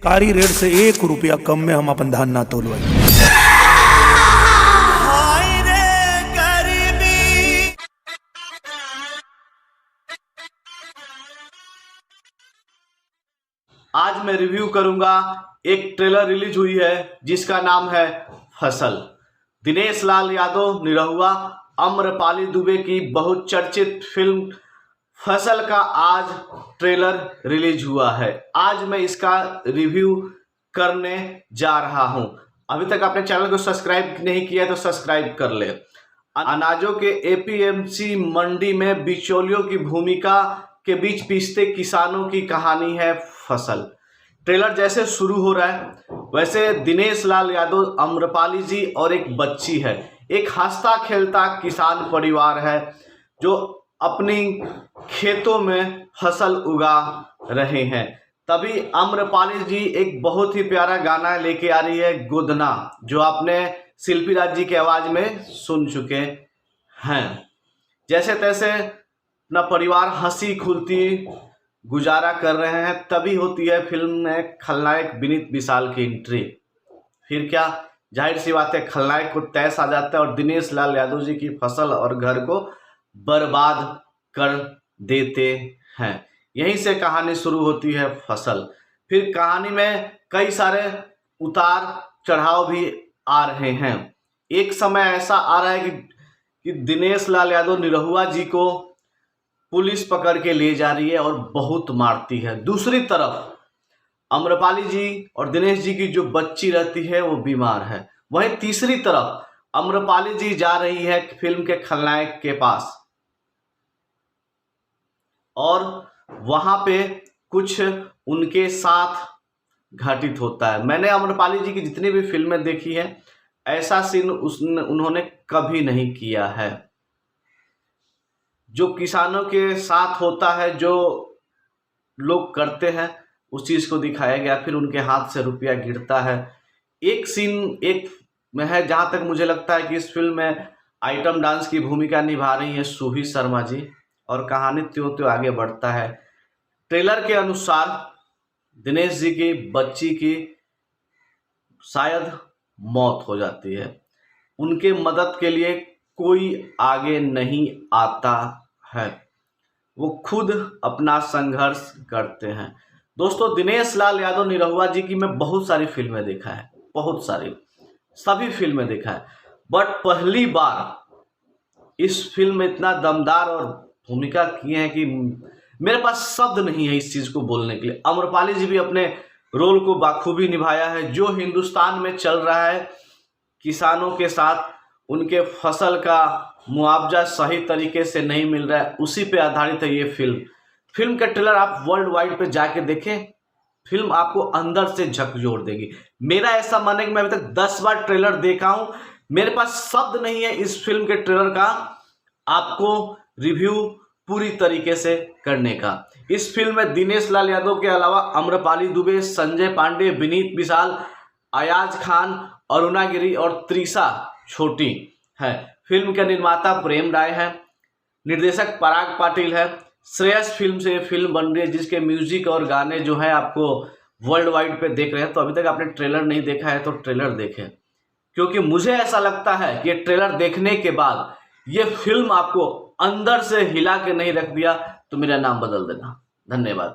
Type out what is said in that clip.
कारी रेट से 1 रुपया कम में हम अपन धान ना तोलवाई। आज मैं रिव्यू करूंगा एक ट्रेलर रिलीज हुई है जिसका नाम है फसल। दिनेश लाल यादव निरहुआ आम्रपाली दुबे की बहुचर्चित फिल्म फसल का आज ट्रेलर रिलीज हुआ है। आज मैं इसका रिव्यू करने जा रहा हूं। अभी तक आपने चैनल को सब्सक्राइब नहीं किया तो सब्सक्राइब कर ले। अनाजों के एपीएमसी मंडी में बिचौलियों की भूमिका के बीच पिसते किसानों की कहानी है फसल। ट्रेलर जैसे शुरू हो रहा है वैसे दिनेश लाल यादव, आम्रपाली जी और एक बच्ची है। एक हंसता खेलता किसान परिवार है जो अपनी खेतों में फसल उगा रहे हैं। तभी आम्रपाली जी एक बहुत ही प्यारा गाना लेके आ रही है, गोदना, जो आपने शिल्पी राज जी की आवाज में सुन चुके हैं। जैसे तैसे अपना परिवार हंसी खुलती गुजारा कर रहे हैं, तभी होती है फिल्म में खलनायक विनीत विशाल की एंट्री। फिर क्या, जाहिर सी बात है, खलनायक को तैस आ जाता है और दिनेश लाल यादव जी की फसल और घर को बर्बाद कर देते हैं। यहीं से कहानी शुरू होती है फसल। फिर कहानी में कई सारे उतार चढ़ाव भी आ रहे हैं। एक समय ऐसा आ रहा है कि दिनेश लाल यादव निरहुआ जी को पुलिस पकड़ के ले जा रही है और बहुत मारती है। दूसरी तरफ आम्रपाली जी और दिनेश जी की जो बच्ची रहती है वो बीमार है। वहीं तीसरी तरफ आम्रपाली जी जा रही है फिल्म के खलनायक के पास और वहां पे कुछ उनके साथ घटित होता है। मैंने आम्रपाली जी की जितनी भी फिल्में देखी है ऐसा सीन उन्होंने कभी नहीं किया है। जो किसानों के साथ होता है, जो लोग करते हैं, उस चीज़ को दिखाया गया। फिर उनके हाथ से रुपया गिरता है। एक सीन एक में है जहाँ तक मुझे लगता है कि इस फिल्म में आइटम डांस की भूमिका निभा रही है सूही शर्मा जी, और कहानी त्यों त्यों आगे बढ़ता है। ट्रेलर के अनुसार दिनेश जी की बच्ची की शायद मौत हो जाती है। उनके मदद के लिए कोई आगे नहीं आता है, वो खुद अपना संघर्ष करते हैं। दोस्तों, दिनेश लाल यादव निरहुआ जी की मैं बहुत सारी फिल्में देखा है, बहुत सारी, सभी फिल्में देखा है, बट पहली बार इस फिल्म में इतना दमदार और भूमिका किए हैं कि मेरे पास शब्द नहीं है इस चीज को बोलने के लिए। आम्रपाली जी भी अपने रोल को बाखूबी निभाया है। जो हिंदुस्तान में चल रहा है, किसानों के साथ उनके फसल का मुआवजा सही तरीके से नहीं मिल रहा है, उसी पे आधारित है ये फिल्म का ट्रेलर आप वर्ल्ड वाइड पे जाके देखें, फिल्म आपको अंदर से झकझोर देगी। मेरा ऐसा मन है कि मैं अभी तक 10 बार ट्रेलर देखा हूं, मेरे पास शब्द नहीं है इस फिल्म के ट्रेलर का आपको रिव्यू पूरी तरीके से करने का। इस फिल्म में दिनेश लाल यादव के अलावा आम्रपाली दुबे, संजय पांडे, विनीत विशाल, अयाज खान, अरुणा गिरी और त्रिशा छोटी है। फिल्म के निर्माता प्रेम राय है, निर्देशक पराग पाटिल है। श्रेयस फिल्म से फिल्म बन रही है जिसके म्यूजिक और गाने जो है आपको वर्ल्ड वाइड पे देख रहे हैं। तो अभी तक आपने ट्रेलर नहीं देखा है तो ट्रेलर देखें, क्योंकि मुझे ऐसा लगता है कि ट्रेलर देखने के बाद ये फिल्म आपको अंदर से हिला के नहीं रख दिया तो मेरा नाम बदल देना। धन्यवाद।